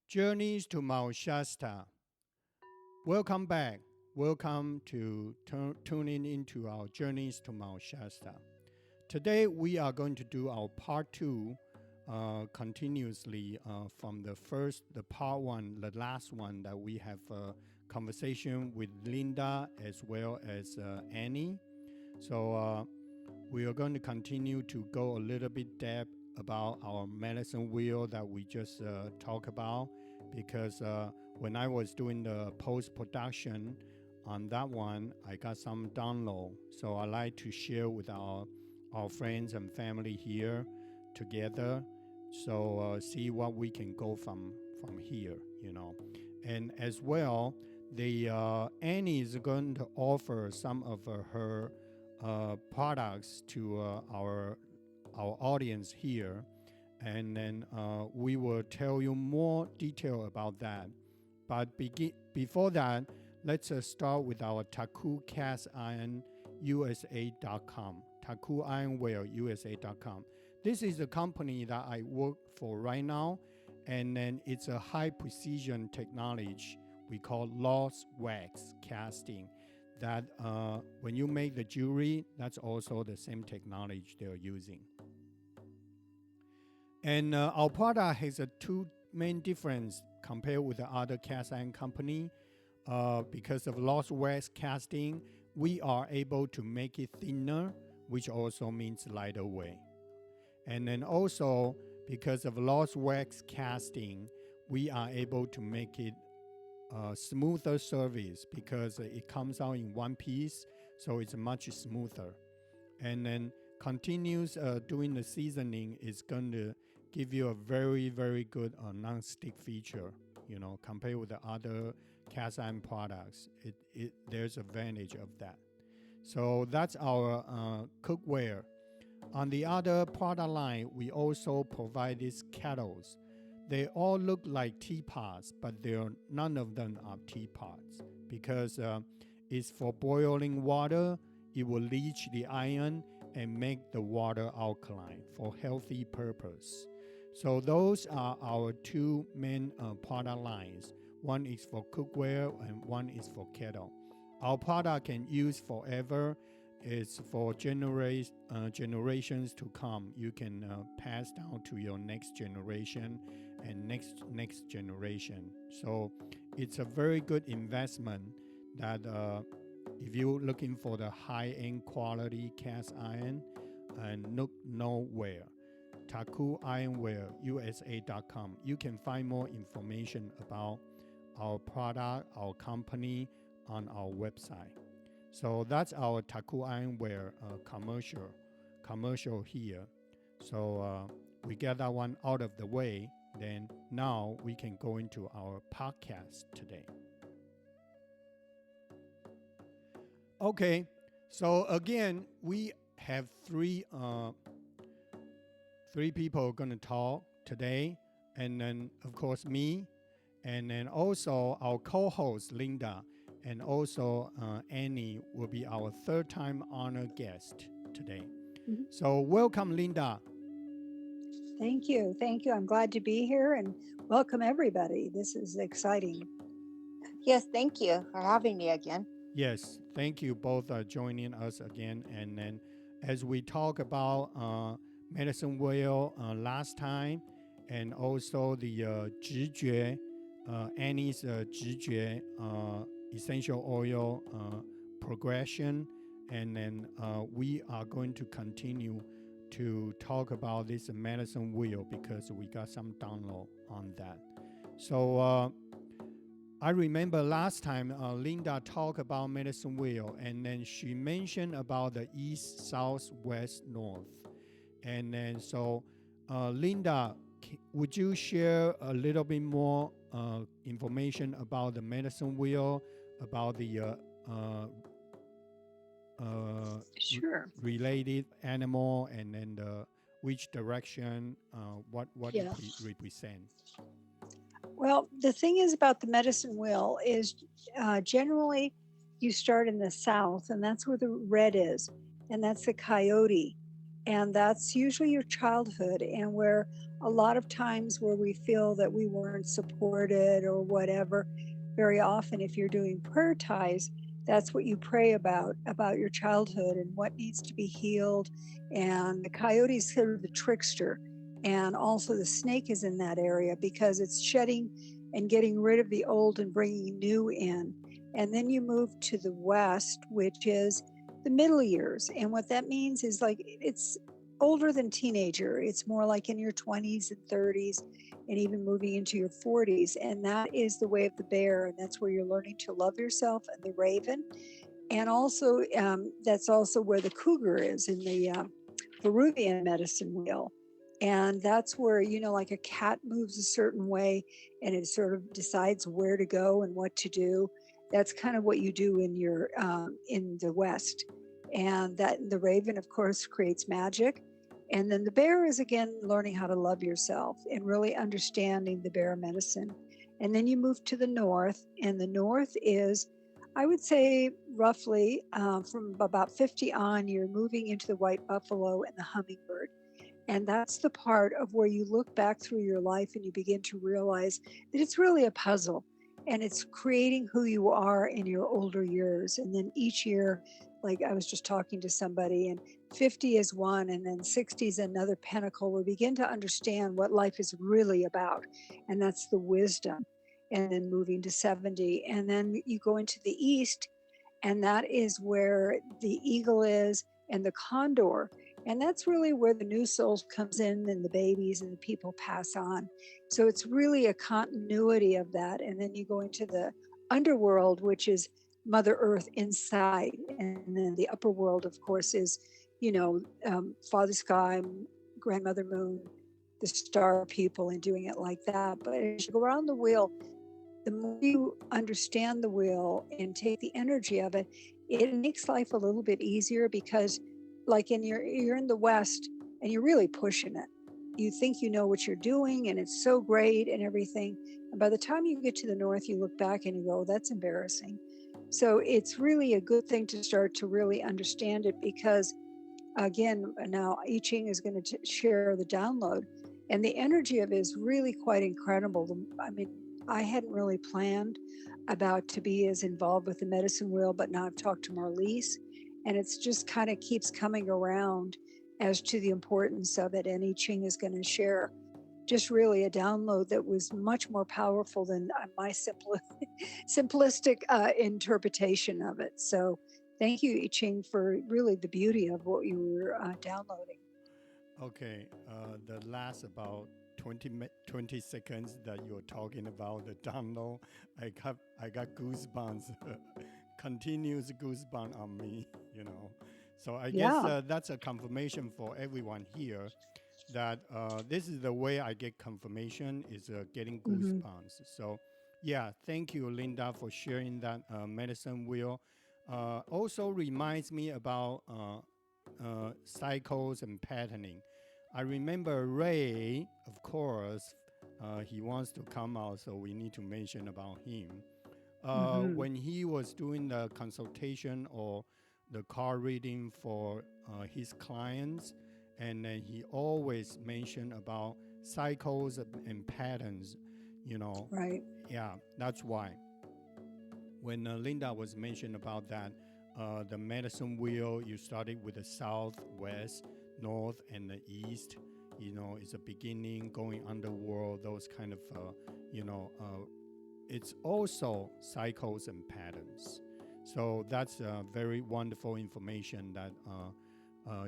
Journeys to Mount Shasta. Welcome back. Welcome to tuning into our Journeys to Mount Shasta. Today we are going to do our part two continuously from the part one, the last one that we have a conversation with Linda as well as Annie. So we are going to continue to go a little bit depth about our medicine wheel that we just talked about, because when I was doing the post-production on that one, I got some download. So I like to share with our friends and family here together. So see what we can go from here, And as well, the Annie is going to offer some of her products to our audience here, and then we will tell you more detail about that. But before that, let's start with our Taku cast iron USA.com, Taku ironware USA.com. This is a company that I work for right now, and then it's a high precision technology we call lost wax casting. That when you make the jewelry, that's also the same technology they're using. And our product has two main difference compared with the other cast iron company. Because of lost wax casting, we are able to make it thinner, which also means lighter weight. And then also, because of lost wax casting, we are able to make it smoother surface because it comes out in one piece, so it's much smoother. And then continues doing the seasoning is going to give you a very, very good non-stick feature, compared with the other cast iron products. There's advantage of that. So that's our cookware. On the other product line, we also provide these kettles. They all look like teapots, but none of them are teapots because it's for boiling water. It will leach the iron and make the water alkaline for healthy purpose. So those are our two main product lines. One is for cookware and one is for kettle. Our product can use forever. It's for generations to come. You can pass down to your next generation and next generation. So it's a very good investment that if you're looking for the high-end quality cast iron, and look nowhere, Taku ironware USA.com. You can find more information about our product, our company on our website. So that's our Taku ironware commercial here. So we get that one out of the way. Then now we can go into our podcast today. Okay, so again, we have three people going to talk today, and then of course me, and then also our co-host Linda, and also Annie will be our third-time honored guest today. Mm-hmm. So welcome, Linda. Thank you. I'm glad to be here, and welcome everybody. This is exciting. Yes, thank you for having me again. Yes, thank you both joining us again. And then as we talk about medicine wheel last time, and also the 直觉, Annie's 直觉 essential oil progression, and then we are going to continue to talk about this medicine wheel because we got some download on that. So I remember last time Linda talked about medicine wheel, and then she mentioned about the east, south, west, north. And then so Linda, would you share a little bit more information about the medicine wheel, about the sure. Related animal, and then which direction, what it represents? Well, the thing is about the medicine wheel is generally you start in the south, and that's where the red is, and that's the coyote. And that's usually your childhood, and where a lot of times where we feel that we weren't supported or whatever, very often if you're doing prayer ties, that's what you pray about your childhood and what needs to be healed. And the coyote is sort of the trickster, and also the snake is in that area because it's shedding and getting rid of the old and bringing new in. And then you move to the west, which is the middle years. And what that means is like it's older than teenager. It's more like in your 20s and 30s and even moving into your 40s. And that is the way of the bear. And that's where you're learning to love yourself, and the raven. And also, that's also where the cougar is in the Peruvian medicine wheel. And that's where, like a cat moves a certain way and it sort of decides where to go and what to do. That's kind of what you do in your in the West. And that the raven, of course, creates magic. And then the bear is again learning how to love yourself and really understanding the bear medicine. And then you move to the north, and the north is, I would say, roughly from about 50 on, you're moving into the white buffalo and the hummingbird. And that's the part of where you look back through your life and you begin to realize that it's really a puzzle, and it's creating who you are in your older years. And then each year, like I was just talking to somebody, and 50 is one, and then 60 is another pinnacle. We begin to understand what life is really about, and that's the wisdom. And then moving to 70, and then you go into the east, and that is where the eagle is and the condor. And that's really where the new souls comes in, and the babies and the people pass on. So it's really a continuity of that. And then you go into the underworld, which is Mother Earth inside. And then the upper world, of course, is, Father Sky, Grandmother Moon, the star people, and doing it like that. But as you go around the wheel, the more you understand the wheel and take the energy of it, it makes life a little bit easier because, like you're in the West and you're really pushing it. You think you know what you're doing and it's so great and everything. And by the time you get to the North, you look back and you go, oh, that's embarrassing. So it's really a good thing to start to really understand it because, again, now I Ching is going to share the download, and the energy of it is really quite incredible. I mean, I hadn't really planned about to be as involved with the medicine wheel, but now I've talked to Marlise, and it's just kind of keeps coming around as to the importance of it. And I Ching is going to share just really a download that was much more powerful than my simplistic interpretation of it. So thank you, I Ching, for really the beauty of what you were downloading. Okay, the last about 20 seconds that you're talking about the download, I got goosebumps, continuous goosebumps on me, you know. So I guess Yeah. that's a confirmation for everyone here that this is the way I get confirmation is getting Mm-hmm. goosebumps. So yeah, thank you, Linda, for sharing that medicine wheel. Also reminds me about cycles and patterning. I remember Ray, of course, he wants to come out, so we need to mention about him. Mm-hmm. When he was doing the consultation or the card reading for his clients, and then he always mentioned about cycles and patterns, you know. Right. Yeah, that's why. When Linda was mentioned about that, the medicine wheel, you started with the south, west, north, and the east. You know, it's a beginning, going underworld, those kind of, you know, it's also cycles and patterns. So that's very wonderful information that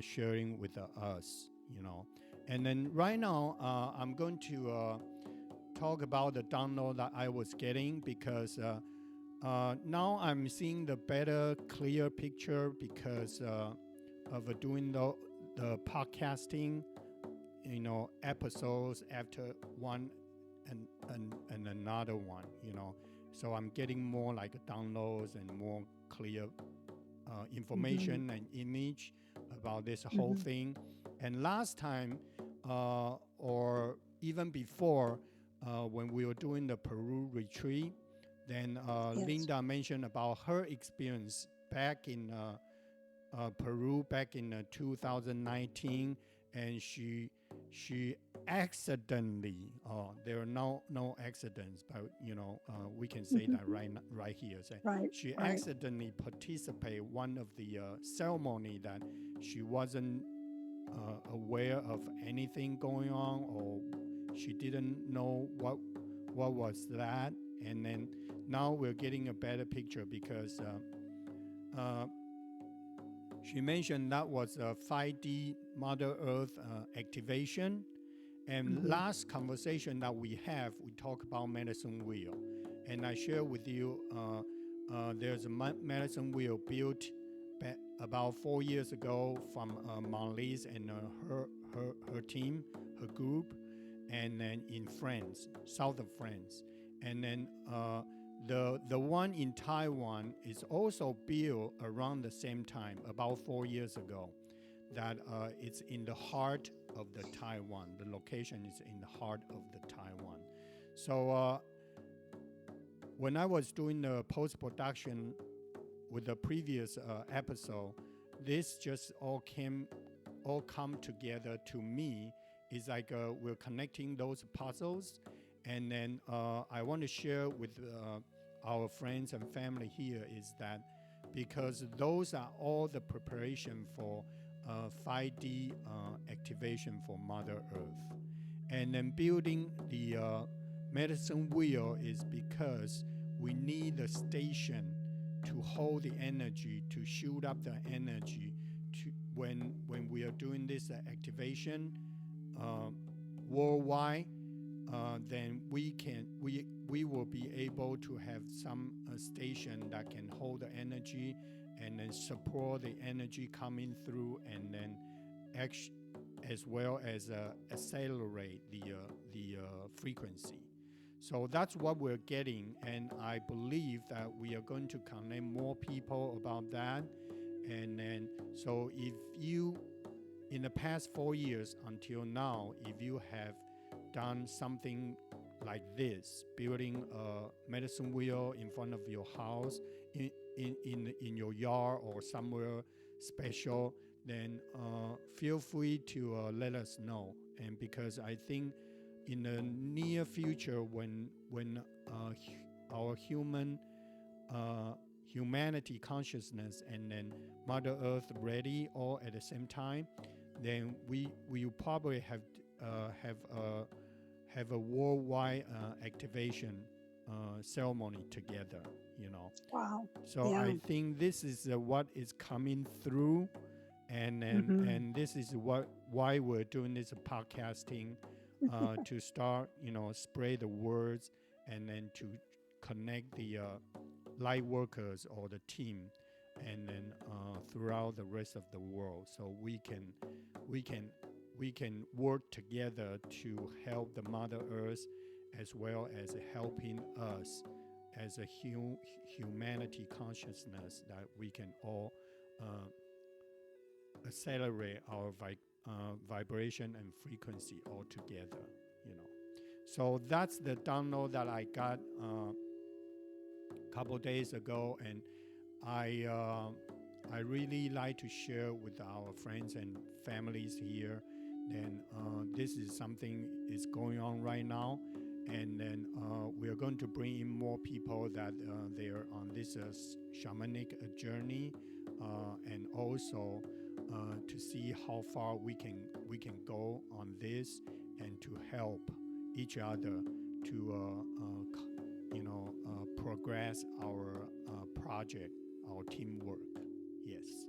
sharing with us, you know. And then right now, I'm going to talk about the download that I was getting because now I'm seeing the better, clear picture because of doing the podcasting, you know, episodes after one and another one, you know. So I'm getting more like downloads and more clear Mm-hmm. information and image about this whole Mm-hmm. thing. And last time, or even before, when we were doing the Peru retreat, then Yes. Linda mentioned about her experience back in Peru back in 2019, and she accidentally, there are no accidents, but we can say that right here. So Right, she right. accidentally participated one of the ceremony that she wasn't aware of anything going on, or she didn't know what was that. And then now we're getting a better picture because she mentioned that was a 5D Mother Earth activation. And last conversation that we have, we talk about medicine wheel. And I share with you, there's a medicine wheel built about 4 years ago from Marlies and her team, her group, and then in France, south of France. And then the one in Taiwan is also built around the same time, about 4 years ago. That it's in the heart of the Taiwan. The location is in the heart of the Taiwan. So when I was doing the post-production with the previous episode, this just all come together to me. It's like we're connecting those puzzles, and then I want to share with our friends and family here is that because those are all the preparation for 5D activation for Mother Earth. And then building the medicine wheel is because we need a station to hold the energy, to shoot up the energy to when we are doing this activation worldwide. Then we will be able to have some station that can hold the energy and then support the energy coming through, and then as well as accelerate the frequency. So that's what we're getting, and I believe that we are going to connect more people about that. And then so if you in the past 4 years until now, if you have done something like this, building a medicine wheel in front of your house, in your yard or somewhere special, then feel free to let us know. And because I think in the near future, when our humanity consciousness and then Mother Earth ready all at the same time, then we will probably have a worldwide activation ceremony together, Wow. So Yeah. I think this is what is coming through, and this is why we're doing this podcasting, to start, spread the words, and then to connect the light workers or the team, and then throughout the rest of the world, so we can work together to help the Mother Earth, as well as helping us as a humanity consciousness, that we can all accelerate our vibration and frequency all together. So that's the download that I got a couple days ago, and I really like to share with our friends and families here. Then this is something is going on right now, and then we are going to bring in more people that they are on this shamanic journey, and also to see how far we can go on this, and to help each other to progress our project, our teamwork. Yes.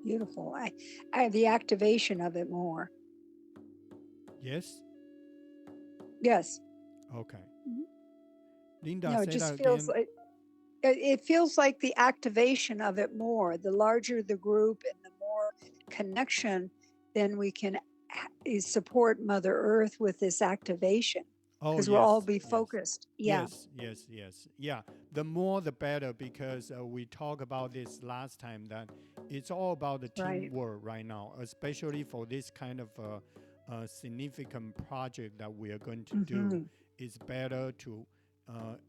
Beautiful. I the activation of it more. Yes. Yes. Okay. Mhm. Linda, No, it say just that feels again. like it feels like the activation of it more. The larger the group and the more connection, then we can support Mother Earth with this activation, Oh, because we'll all yes, be yes. focused. Yeah. Yes. Yeah, the more the better, because we talked about this last time, that it's all about the Right. teamwork right now, especially for this kind of significant project that we are going to do. It's better to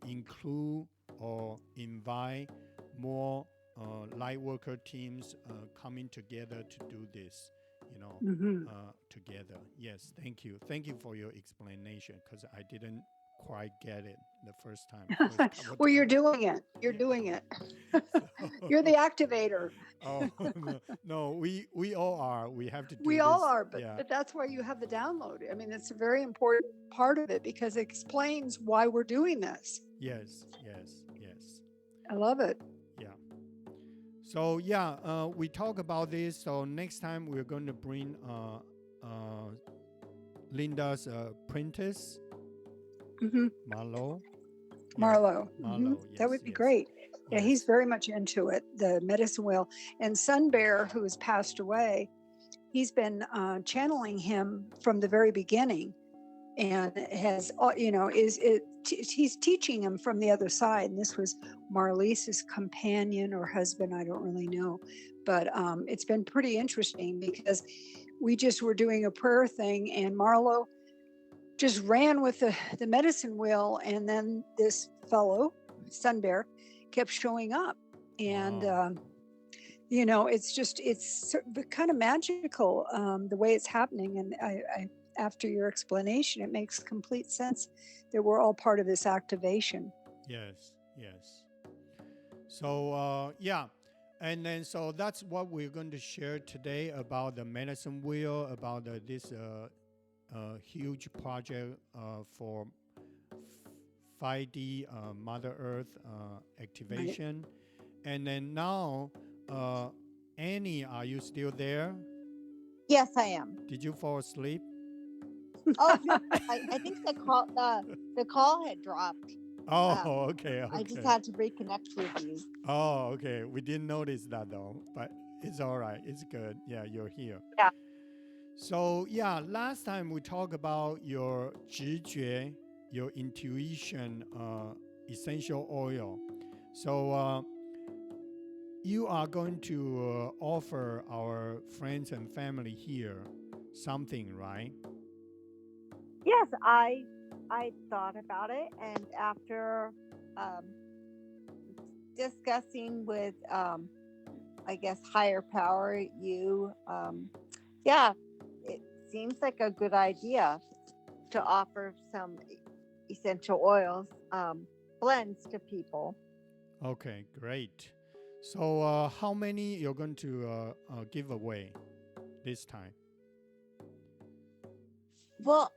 include or invite more light worker teams coming together to do this, Hmm. together. Yes, thank you. Thank you for your explanation because I didn't quite get it the first time, first couple Well, you're times. doing it. You're Yeah. doing it. You're So, the activator. oh no, no, we all are. We have to do We all this. are, but Yeah. but that's why you have the download. I mean, it's a very important part of it because it explains why we're doing this. Yes. Yes. Yes. I love it. Yeah. So yeah, we talk about this. So next time we're going to bring Linda's apprentice, Hmm. Marlo. Yeah, Marlo. Marlo. That Yes, would be yes, great. Yeah, he's yes. very much into it, the medicine wheel. And Sun Bear, who has passed away, he's been channeling him from the very beginning, and has he's teaching him from the other side. And this was Marlise's companion or husband, I don't really know, but it's been pretty interesting because we just were doing a prayer thing, and Marlo just ran with the medicine wheel, and then this fellow, Sun Bear, kept showing up. And Wow. it's kind of magical, the way it's happening. And I after your explanation, it makes complete sense that we're all part of this activation. Yes, yes. So yeah, and then so that's what we're going to share today about the medicine wheel, about this huge project for 5D Mother Earth Right. activation. And then now, Annie, are you still there? Yes, I am. Did you fall asleep? Oh no, I think the call had dropped. Oh, Um, okay, I just okay. had to reconnect with you. Oh, okay. We didn't notice that though, but it's all right. It's good. Yeah, you're here. Yeah. So yeah, last time we talked about your 直觉, your intuition, essential oil. So you are going to offer our friends and family here something, right? Yes, I thought about it, and after um, discussing with I guess higher power, yeah, it seems like a good idea to offer some essential oils blends to people. Okay, great. So how many you're going to give away this time? Well,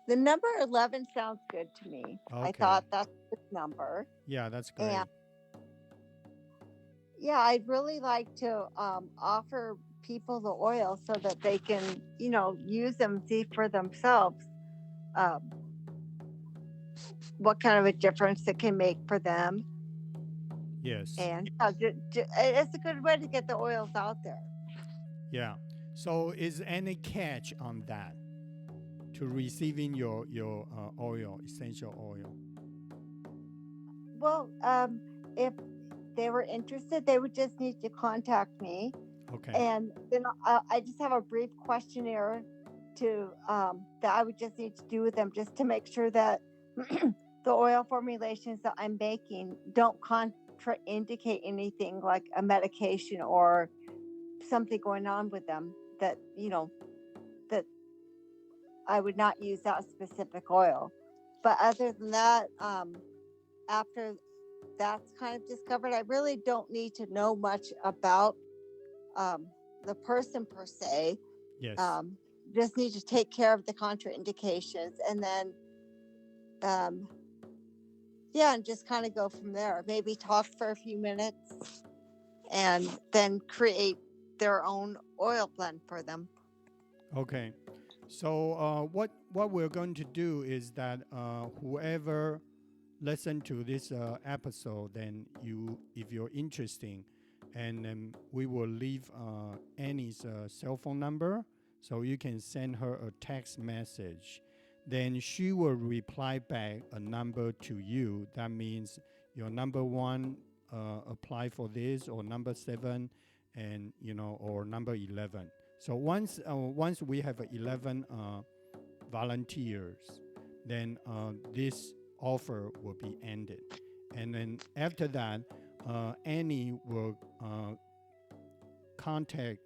the number 11 sounds good to me. I Okay. thought that's a good number. Yeah, that's And great. yeah, I'd really like to offer people the oil so that they can, use them, see for themselves um, what kind of a difference it can make for them. Yes. And it's a good way to get the oils out there. Yeah. So is any catch on that to receiving your oil, essential oil? Well, if they were interested, they would just need to contact me. Okay. And then I just have a brief questionnaire that I would just need to do with them just to make sure that the oil formulations that I'm making don't contraindicate anything like a medication or something going on with them that I would not use that specific oil. But other than that, after that's kind of discovered, I really don't need to know much about um, the person per se. Yes. Um, just need to take care of the contraindications, and then um, yeah, and just kind of go from there. Maybe talk for a few minutes, and then create their own oil blend for them. Okay. So what we're going to do is that whoever listen to this episode, then if you're interested, and we will leave Annie's cell phone number, so you can send her a text message. Then she will reply back a number to you. That means your number one apply for this, or number seven, and or number 11. So once we have 11 volunteers, then this offer will be ended. And then after that, Annie will contact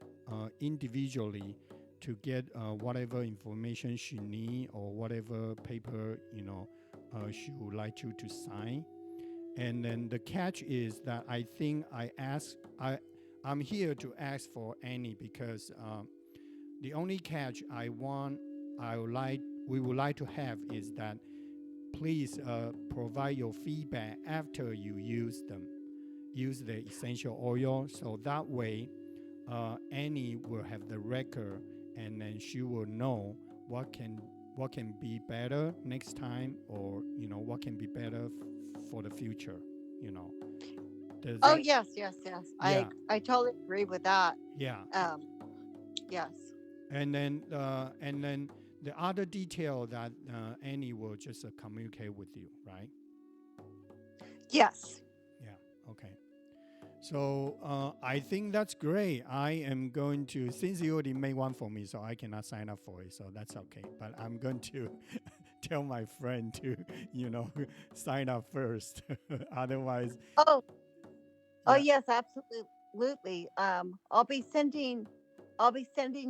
individually to get whatever information she need or whatever paper she would like you to sign. And then the catch is that I think I'm here to ask for Annie because the only catch we would like to have is that please provide your feedback after you use the essential oil, so that way Annie will have the record, and then she will know what can be better next time, or what can be better for the future. Oh, that, yes. yeah, I totally agree with that. yeah. Yes. And then the other detail that Annie will just communicate with you, right? Yes. Yeah. Okay. So I think that's great. I am going to, since you already made one for me, so I cannot sign up for it, so that's okay. But I'm going to tell my friend to, sign up first. Otherwise, Oh, yeah. yes, absolutely. I'll be sending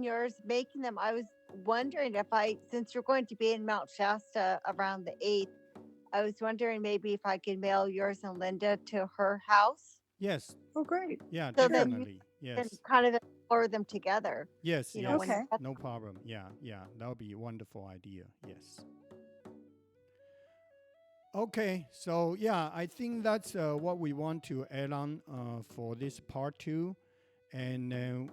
yours, making them. I was wondering since you're going to be in Mount Shasta around the 8th, I was wondering maybe if I could mail yours and Linda to her house. Yes. Oh, great. Yeah, So then you definitely. can Yes. kind of explore them together. Yes, You know, yes. when you Okay. get No problem. Yeah, yeah. That would be a wonderful idea. Yes. Okay, so yeah, I think that's what we want to add on for this part 2, and then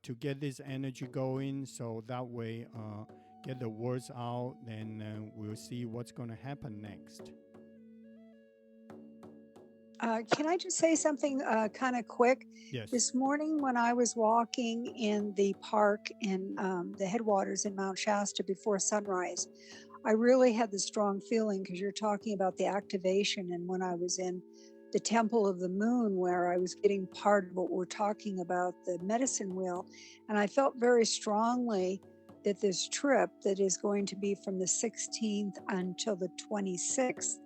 to get this energy going, so that way get the words out, then we'll see what's going to happen next. Can I just say something kind of quick? Yes. This morning, when I was walking in the park in the headwaters in Mount Shasta before sunrise, I really had the strong feeling, because you're talking about the activation, and when I was in the Temple of the Moon, where I was getting part of what we're talking about, the medicine wheel, and I felt very strongly that this trip that is going to be from the 16th until the 26th,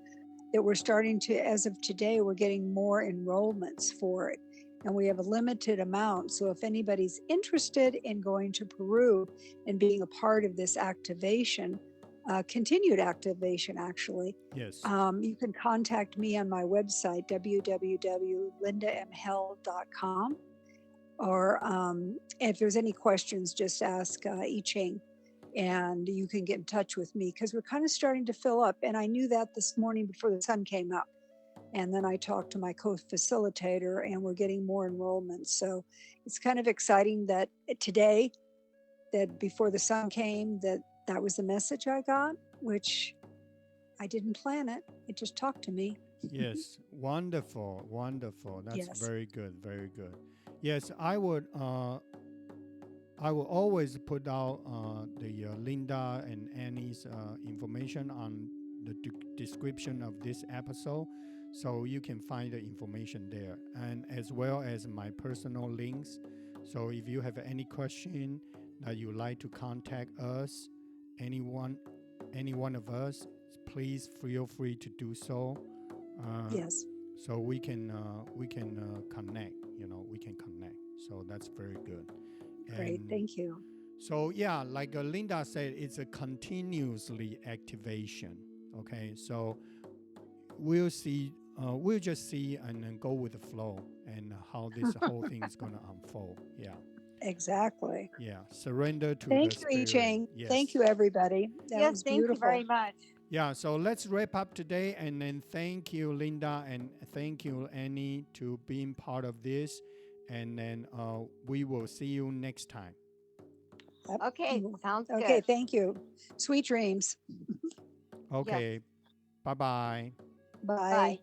that we're starting to, as of today, we're getting more enrollments for it. And we have a limited amount. So if anybody's interested in going to Peru and being a part of this activation, continued activation actually, Yes. you can contact me on my website, www.lindamhell.com. Or if there's any questions, just ask I Ching, and you can get in touch with me, because we're kind of starting to fill up. And I knew that this morning before the sun came up. And then I talked to my co-facilitator, and we're getting more enrollments. So it's kind of exciting that today, that before the sun came, that was the message I got, which I didn't plan it. It just talked to me. Yes. Wonderful. Wonderful. That's Yes. very good. Very good. Yes, I will always put out the Linda and Annie's information on the description of this episode, so you can find the information there, and as well as my personal links. So if you have any question that you like to contact us, any one of us, please feel free to do so. Yes. So we can connect. We can connect. So that's very good. Great. And Thank you. so yeah, like Linda said, it's a continuously activation. Okay, so we'll just see and then go with the flow, and how this whole thing is going to unfold. Yeah. Exactly. Yeah. Surrender to Thank the you, I spirit. Ching. Yes. Thank you, everybody. That yes, was thank beautiful. you very much. Yeah, so let's wrap up today, and then thank you, Linda, and thank you, Annie, to being part of this, and then we will see you next time. Yep. Okay, sounds good. Okay, thank you. Sweet dreams. Okay, bye-bye. Bye. Bye.